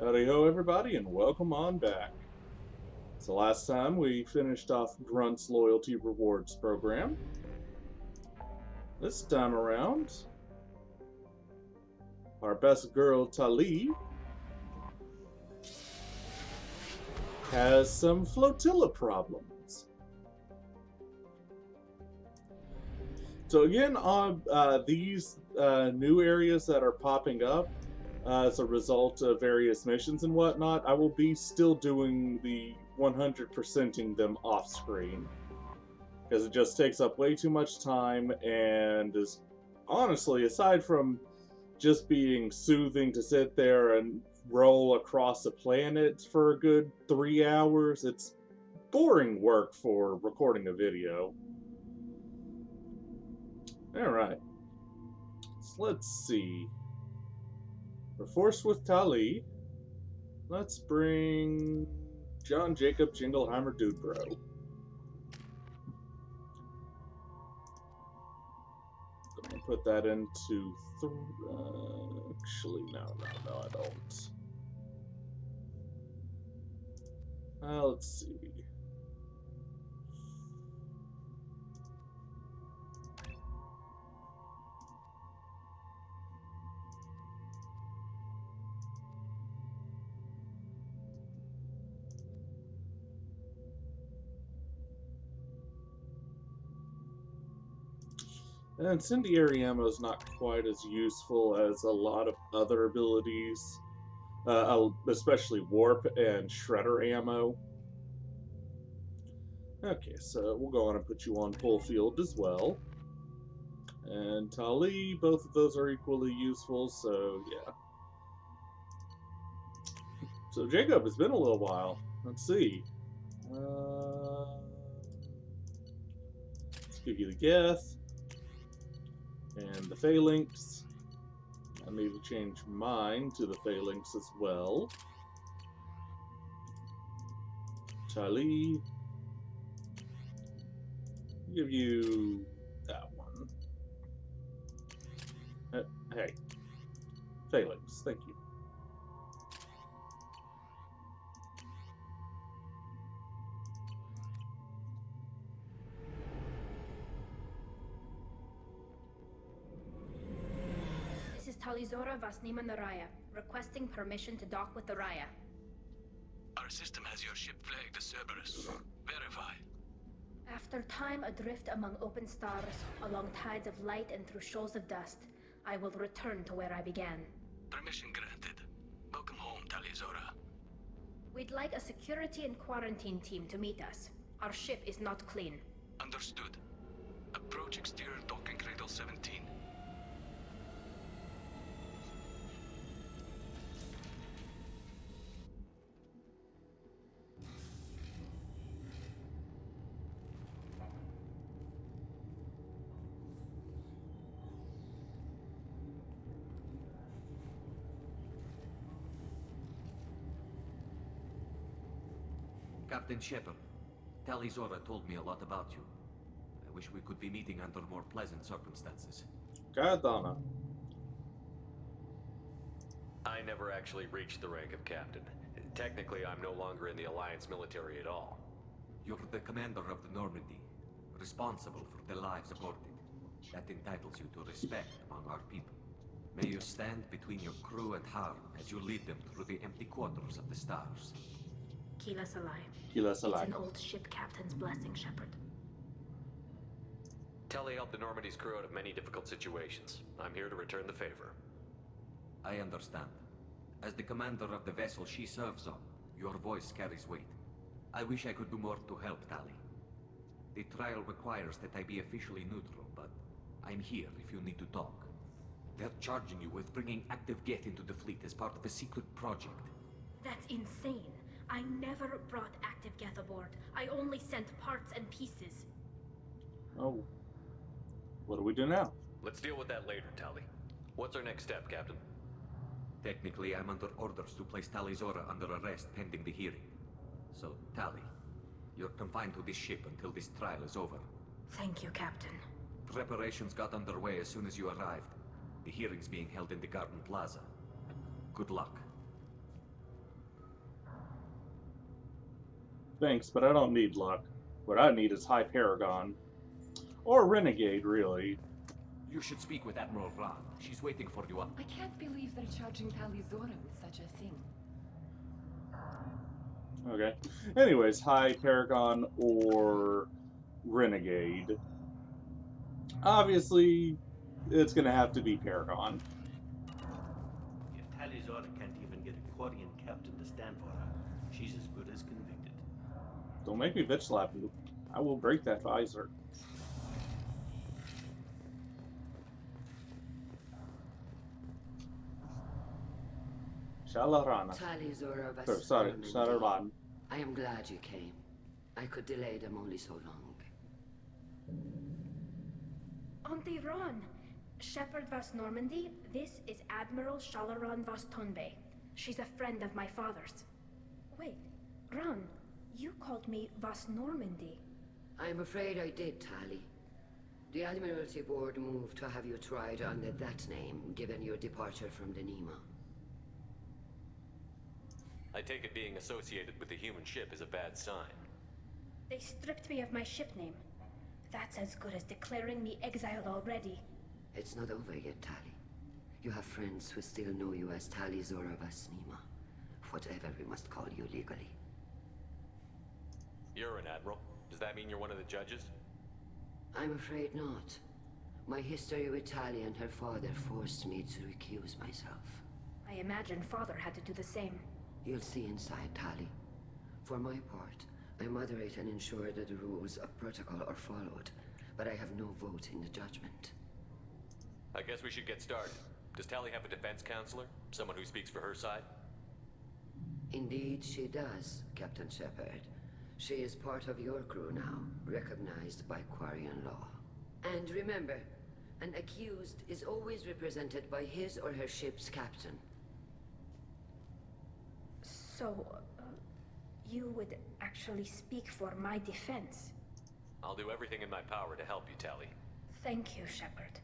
Howdy ho, everybody, and welcome on back. So last time we finished off Grunt's Loyalty Rewards program. This time around, our best girl, Tali, has some flotilla problems. So again, on these new areas that are popping up, as a result of various missions and whatnot, I will be still doing the 100%ing them off screen. Because it just takes up way too much time and is honestly, aside from just being soothing to sit there and roll across a planet for a good 3 hours, it's boring work for recording a video. Alright. So let's see. We're forced with Tali. Let's bring John Jacob Jingleheimer Dudebro. Gonna put that into actually, no, I don't. Let's see. And incendiary ammo is not quite as useful as a lot of other abilities, especially warp and shredder ammo. Okay, so we'll go on and put you on full field as well. And Tali, both of those are equally useful, so yeah. So Jacob, it's been a little while. Let's see. Let's give you the Geth. And the Phalanx. I need to change mine to the Phalanx as well. Tali. Give you that one. Hey. Phalanx, thank you. This is Tali'Zorah Vasnima Naraya, requesting permission to dock with the Raya. Our system has your ship flagged as Cerberus. Verify. After time adrift among open stars, along tides of light and through shoals of dust, I will return to where I began. Permission granted. Welcome home, Tali'Zorah. We'd like a security and quarantine team to meet us. Our ship is not clean. Understood. Approach exterior docking cradle 17. Captain Shepard, Tali'Zorah told me a lot about you. I wish we could be meeting under more pleasant circumstances. Gadana. I never actually reached the rank of captain. Technically, I'm no longer in the Alliance military at all. You're the commander of the Normandy, responsible for the lives aborted. That entitles you to respect among our people. May you stand between your crew and harm as you lead them through the empty quarters of the stars. Kila Salai. Kila It's Salai. an old ship captain's blessing, Shepard. Tali helped the Normandy's crew out of many difficult situations. I'm here to return the favor. I understand. As the commander of the vessel she serves on, your voice carries weight. I wish I could do more to help Tali. The trial requires that I be officially neutral, but I'm here if you need to talk. They're charging you with bringing active Geth into the fleet as part of a secret project. That's insane. I never brought active Geth aboard. I only sent parts and pieces. Oh. What do we do now? Let's deal with that later, Tali. What's our next step, Captain? Technically, I'm under orders to place Tali'Zorah under arrest pending the hearing. So, Tali, you're confined to this ship until this trial is over. Thank you, Captain. Preparations got underway as soon as you arrived. The hearing's being held in the Garden Plaza. Good luck. Thanks, but I don't need luck. What I need is High Paragon. Or Renegade, really. You should speak with Admiral Ron. She's waiting for you up. I can't believe they're charging Tali'Zorah with such a thing. Okay. Anyways, High Paragon or Renegade. Obviously, it's gonna have to be Paragon. If Tali'Zorah can't even get a Quarian captain to stand for her, she's as good as convicted. Don't make me bitch slap you. I will break that visor. Shalarana. Tali'Zorah Sorry, Shalaran. I am glad you came. I could delay them only so long. Auntie Ron, Shepherd Vas Normandy, this is Admiral Shalaran Vas Tonbe. She's a friend of my father's. Wait, Ron, you called me Vas Normandy. I'm afraid I did, Tali. The Admiralty Board moved to have you tried under that name, given your departure from the Nima. I take it being associated with the human ship is a bad sign. They stripped me of my ship name. That's as good as declaring me exiled already. It's not over yet, Tali. You have friends who still know you as Tali'Zorah Vas Nima. Whatever we must call you legally. You're an admiral. Does that mean you're one of the judges? I'm afraid not. My history with Tali and her father forced me to recuse myself. I imagine father had to do the same. You'll see inside, Tali. For my part, I moderate and ensure that the rules of protocol are followed, but I have no vote in the judgment. I guess we should get started. Does Tali have a defense counselor? Someone who speaks for her side? Indeed, she does, Captain Shepard. She is part of your crew now, recognized by Quarian law. And remember, an accused is always represented by his or her ship's captain. So, you would actually speak for my defense? I'll do everything in my power to help you, Tali. Thank you, Shepard.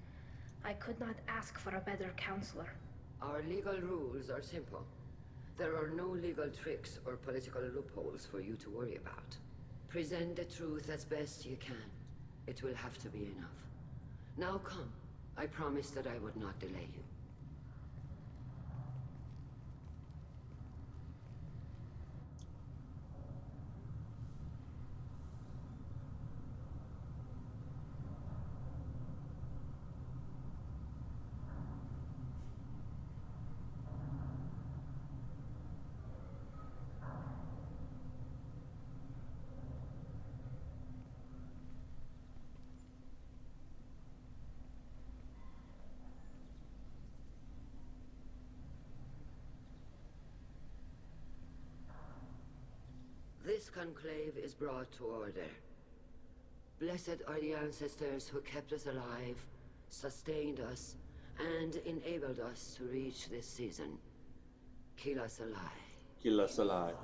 I could not ask for a better counselor. Our legal rules are simple. There are no legal tricks or political loopholes for you to worry about. Present the truth as best you can. It will have to be enough. Now come. I promised that I would not delay you. This conclave is brought to order. Blessed are the ancestors who kept us alive, sustained us, and enabled us to reach this season. Kill us alive. Kill us alive.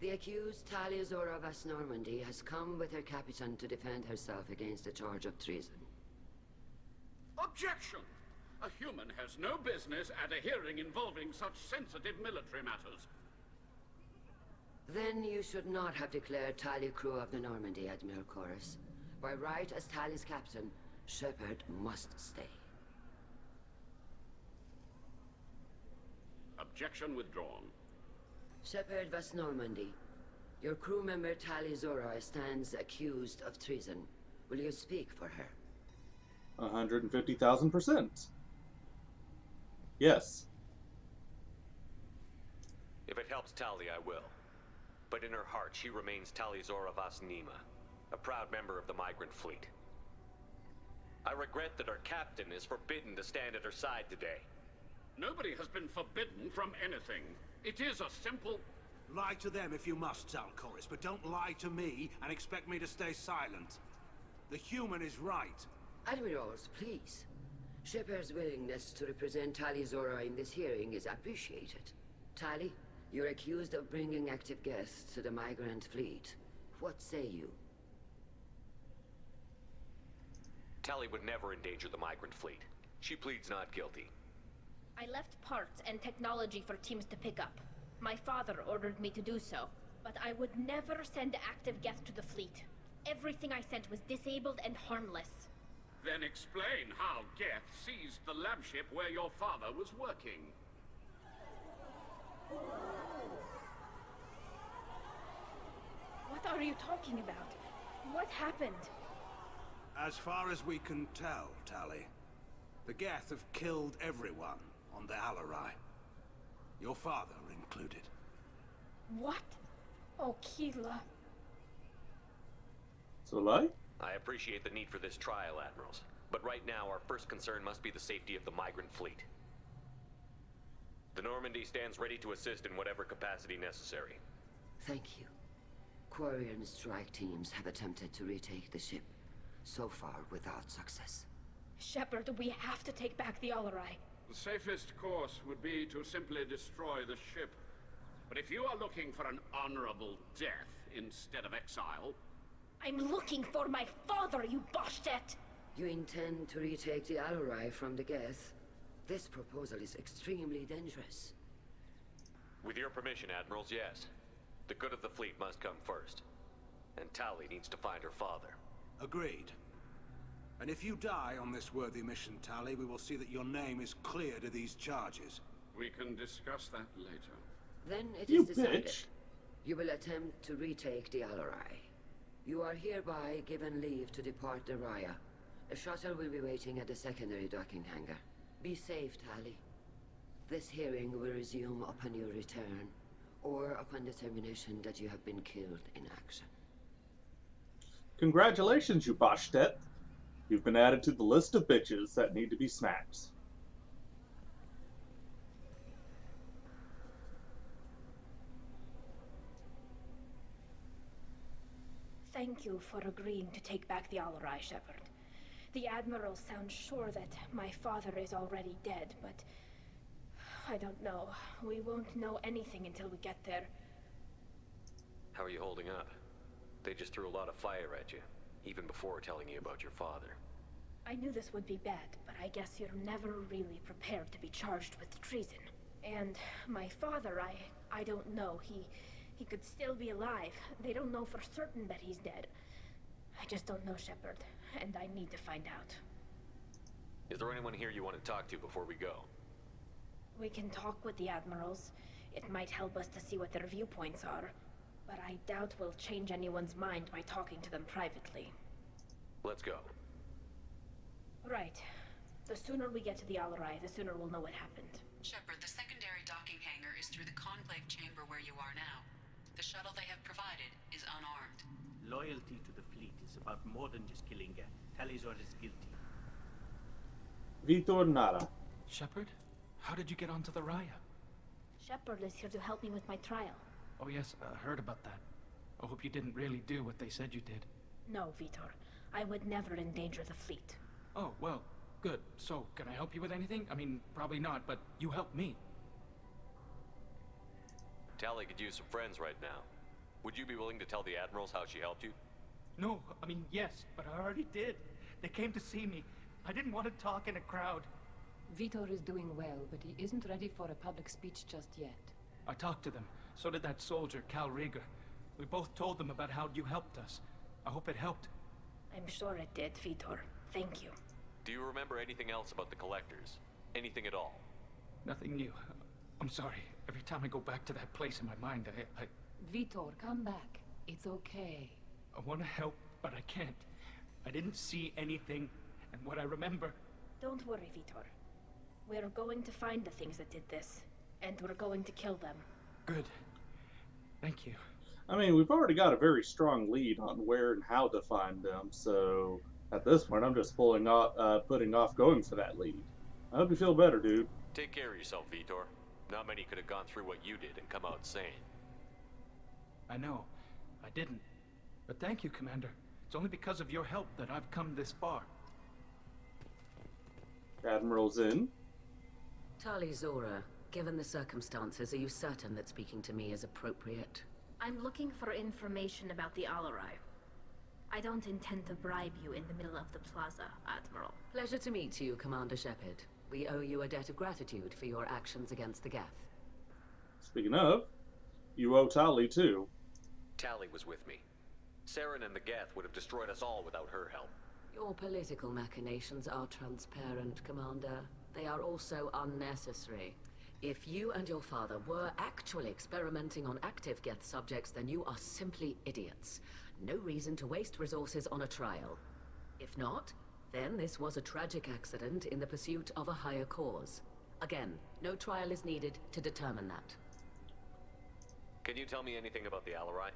The accused Tali'Zorah Vas Normandy has come with her captain to defend herself against a charge of treason. Objection! A human has no business at a hearing involving such sensitive military matters. Then you should not have declared Tali crew of the Normandy, Admiral Chorus. By right as Tali's captain, Shepard must stay. Objection withdrawn. Shepard Vas Normandy, your crew member Tali'Zorah stands accused of treason. Will you speak for her? 150,000%. Yes. If it helps Tali, I will. But in her heart, she remains Tali'Zorah Vas Nima, a proud member of the migrant fleet. I regret that our captain is forbidden to stand at her side today. Nobody has been forbidden from anything. It is a simple... Lie to them if you must, Zalcoris, but don't lie to me and expect me to stay silent. The human is right. Admirals, please. Shepard's willingness to represent Tali'Zorah in this hearing is appreciated. Tali, you're accused of bringing active guests to the migrant fleet. What say you? Tali would never endanger the migrant fleet. She pleads not guilty. I left parts and technology for teams to pick up. My father ordered me to do so. But I would never send active Geth to the fleet. Everything I sent was disabled and harmless. Then explain how Geth seized the lab ship where your father was working. What are you talking about? What happened? As far as we can tell, Tali, the Geth have killed everyone on the Alarai. Your father included. What? Oh, Keela. So, like? I appreciate the need for this trial, Admirals. But right now, our first concern must be the safety of the migrant fleet. The Normandy stands ready to assist in whatever capacity necessary. Thank you. Quarian strike teams have attempted to retake the ship, so far without success. Shepard, we have to take back the Alarai. The safest course would be to simply destroy the ship. But if you are looking for an honorable death instead of exile... I'm looking for my father, you Boshtet! You intend to retake the Alarai from the Geth? This proposal is extremely dangerous. With your permission, Admirals, yes. The good of the fleet must come first. And Tali needs to find her father. Agreed. And if you die on this worthy mission, Tali, we will see that your name is cleared of these charges. We can discuss that later. Then it You is decided. bitch. You will attempt to retake the Alarai. You are hereby given leave to depart the Raya. A shuttle will be waiting at the secondary docking hangar. Be safe, Tali. This hearing will resume upon your return, or upon determination that you have been killed in action. Congratulations, you Boshtet. You've been added to the list of bitches that need to be smacked. Thank you for agreeing to take back the Alarai, Shepard. The Admiral sounds sure that my father is already dead, but... I don't know. We won't know anything until we get there. How are you holding up? They just threw a lot of fire at you, even before telling you about your father. I knew this would be bad, but I guess you're never really prepared to be charged with treason. And my father, I don't know. He could still be alive. They don't know for certain that he's dead. I just don't know, Shepard, and I need to find out. Is there anyone here you want to talk to before we go? We can talk with the Admirals. It might help us to see what their viewpoints are. But I doubt we'll change anyone's mind by talking to them privately. Let's go. Right. The sooner we get to the Alarai, the sooner we'll know what happened. Shepard, the secondary docking hangar is through the Conclave chamber where you are now. The shuttle they have provided is unarmed. Loyalty to the fleet is about more than just killing Geth. Tali'Zorah is guilty. Vitor Nara. Shepard? How did you get onto the Raya? Shepard is here to help me with my trial. Oh yes, I heard about that. I hope you didn't really do what they said you did. No, Vitor. I would never endanger the fleet. Oh, well, good. So, can I help you with anything? I mean, probably not, but you helped me. Tali could use some friends right now. Would you be willing to tell the Admirals how she helped you? No, I mean, yes, but I already did. They came to see me. I didn't want to talk in a crowd. Vitor is doing well, but he isn't ready for a public speech just yet. I talked to them. So did that soldier, Cal Rieger. We both told them about how you helped us. I hope it helped. I'm sure it did, Vitor. Thank you. Do you remember anything else about the Collectors? Anything at all? Nothing new. I'm sorry. Every time I go back to that place in my mind, I... Vitor, come back. It's okay. I want to help, but I can't. I didn't see anything, and what I remember... Don't worry, Vitor. We're going to find the things that did this, and we're going to kill them. Good. Thank you. I mean, we've already got a very strong lead on where and how to find them, so at this point, I'm just putting off going for that lead. I hope you feel better, dude. Take care of yourself, Vitor. Not many could have gone through what you did and come out sane. I know. I didn't. But thank you, Commander. It's only because of your help that I've come this far. Admiral's in. Tali'Zorah, given the circumstances, are you certain that speaking to me is appropriate? I'm looking for information about the Alarai. I don't intend to bribe you in the middle of the plaza, Admiral. Pleasure to meet you, Commander Shepard. We owe you a debt of gratitude for your actions against the Geth. Speaking of, you owe Tali too. Tali was with me. Saren and the Geth would have destroyed us all without her help. Your political machinations are transparent, Commander. They are also unnecessary. If you and your father were actually experimenting on active Geth subjects, then you are simply idiots. No reason to waste resources on a trial. If not, then this was a tragic accident in the pursuit of a higher cause. Again, no trial is needed to determine that. Can you tell me anything about the Alarai?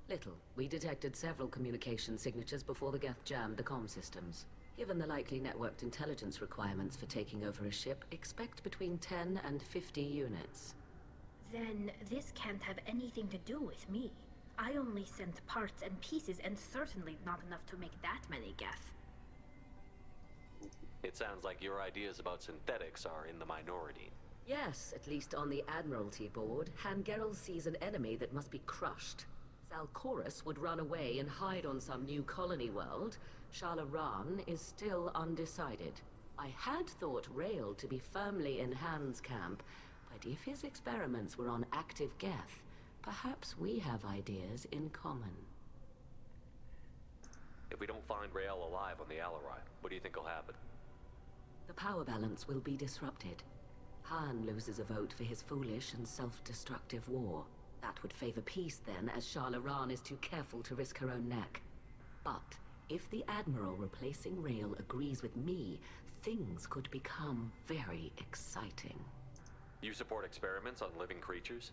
Little. We detected several communication signatures before the Geth jammed the comm systems. Given the likely networked intelligence requirements for taking over a ship, expect between 10 and 50 units. Then this can't have anything to do with me. I only sent parts and pieces, and certainly not enough to make that many Geth. It sounds like your ideas about synthetics are in the minority. Yes, at least on the Admiralty board, Hangerel sees an enemy that must be crushed. Zal'Koris would run away and hide on some new colony world. Shalaran is still undecided. I had thought Rael to be firmly in Han's camp, but if his experiments were on active Geth, perhaps we have ideas in common. If we don't find Rael alive on the Alarai, what do you think will happen? The power balance will be disrupted. Han loses a vote for his foolish and self-destructive war. That would favor peace then, as Shalaran is too careful to risk her own neck. But if the Admiral replacing Rael agrees with me, things could become very exciting. You support experiments on living creatures?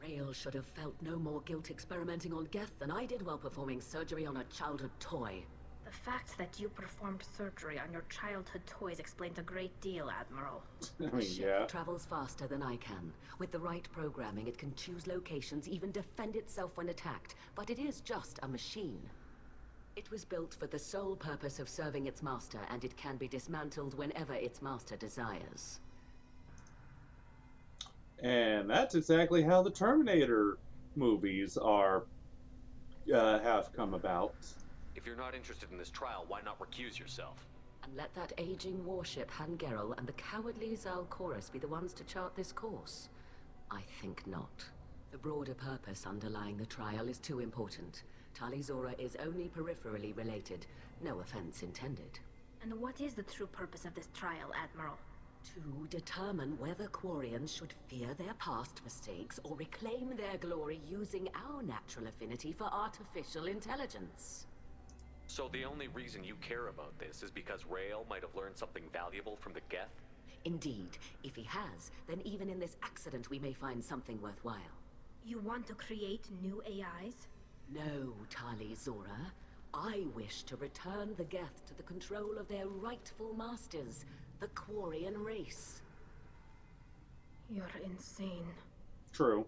Rael should have felt no more guilt experimenting on Geth than I did while performing surgery on a childhood toy. The fact that you performed surgery on your childhood toys explains a great deal, Admiral. The ship travels faster than I can. With the right programming, it can choose locations, even defend itself when attacked. But it is just a machine. It was built for the sole purpose of serving its master, and it can be dismantled whenever its master desires. And that's exactly how the Terminator movies have come about. If you're not interested in this trial, why not recuse yourself? And let that aging warship Hangerel and the cowardly Zal'Koris be the ones to chart this course? I think not. The broader purpose underlying the trial is too important. Tali'Zorah is only peripherally related. No offense intended. And what is the true purpose of this trial, Admiral? To determine whether Quarians should fear their past mistakes or reclaim their glory using our natural affinity for artificial intelligence. So the only reason you care about this is because Rael might have learned something valuable from the Geth? Indeed. If he has, then even in this accident we may find something worthwhile. You want to create new AIs? No, Tali'Zorah. I wish to return the Geth to the control of their rightful masters, the Quarian race. You're insane. True.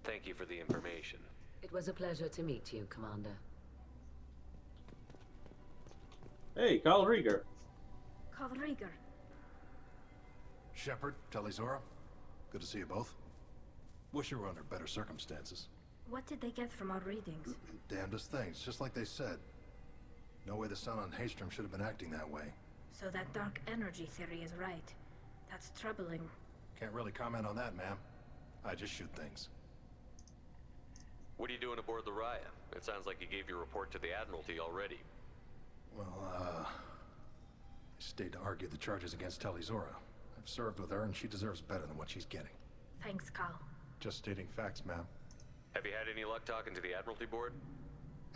Thank you for the information. It was a pleasure to meet you, Commander. Hey, Kyle Rieger. Kyle Rieger. Shepard, Tali'Zorah. Good to see you both. Wish you were under better circumstances. What did they get from our readings? Damnedest things, just like they said. No way the sun on Haystrom should have been acting that way. So that dark energy theory is right. That's troubling. Can't really comment on that, ma'am. I just shoot things. What are you doing aboard the Raya? It sounds like you gave your report to the Admiralty already. Well, I stayed to argue the charges against Tali'Zorah. I've served with her, and she deserves better than what she's getting. Thanks, Kyle. Just stating facts, ma'am. Have you had any luck talking to the Admiralty board?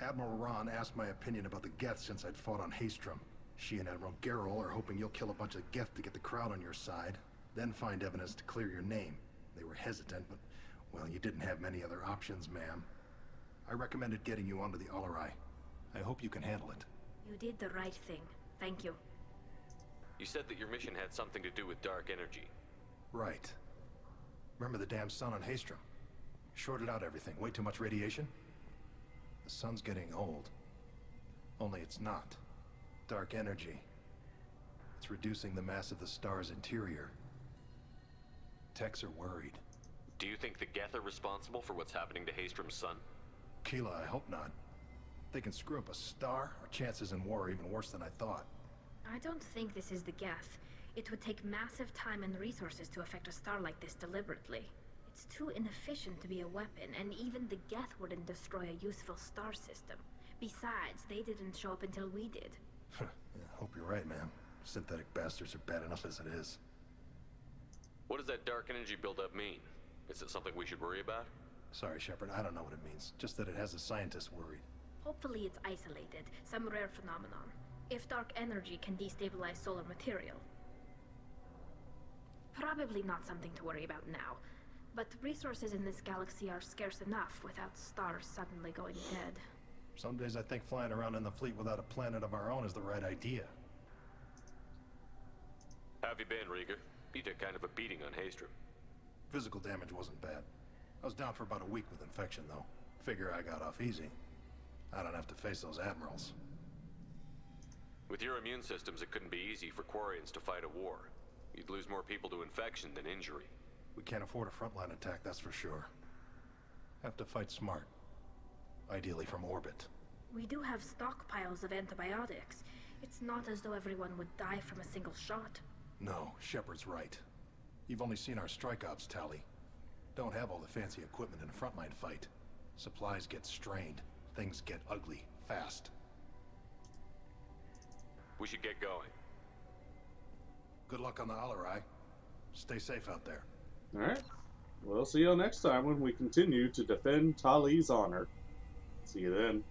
Admiral Ron asked my opinion about the Geth since I'd fought on Haystrom. She and Admiral Gerrel are hoping you'll kill a bunch of Geth to get the crowd on your side, then find evidence to clear your name. They were hesitant, but, well, you didn't have many other options, ma'am. I recommended getting you onto the Alarai. I hope you can handle it. You did the right thing. Thank you. You said that your mission had something to do with dark energy. Right. Remember the damn sun on Haystrom? Shorted out everything. Way too much radiation? The sun's getting old. Only it's not. Dark energy. It's reducing the mass of the star's interior. Techs are worried. Do you think the Geth are responsible for what's happening to Haystrom's sun? Keela, I hope not. They can screw up a star. Our chances in war are even worse than I thought. I don't think this is the Geth. It would take massive time and resources to affect a star like this deliberately. It's too inefficient to be a weapon, and even the Geth wouldn't destroy a useful star system. Besides, they didn't show up until we did. Yeah, hope you're right, man. Synthetic bastards are bad enough as it is. What does that dark energy buildup mean? Is it something we should worry about? Sorry, Shepard, I don't know what it means. Just that it has the scientists worried. Hopefully it's isolated, some rare phenomenon. If dark energy can destabilize solar material. Probably not something to worry about now. But resources in this galaxy are scarce enough without stars suddenly going dead. Some days I think flying around in the fleet without a planet of our own is the right idea. How have you been, Rieger? You took kind of a beating on Haystrom. Physical damage wasn't bad. I was down for about a week with infection, though. Figure I got off easy. I don't have to face those admirals. With your immune systems, it couldn't be easy for Quarians to fight a war. You'd lose more people to infection than injury. We can't afford a frontline attack, that's for sure. Have to fight smart. Ideally from orbit. We do have stockpiles of antibiotics. It's not as though everyone would die from a single shot. No, Shepard's right. You've only seen our strike ops, Tali. Don't have all the fancy equipment in a frontline fight. Supplies get strained. Things get ugly, fast. We should get going. Good luck on the Alarai. Stay safe out there. Alright. We'll see you next time when we continue to defend Tali's honor. See you then.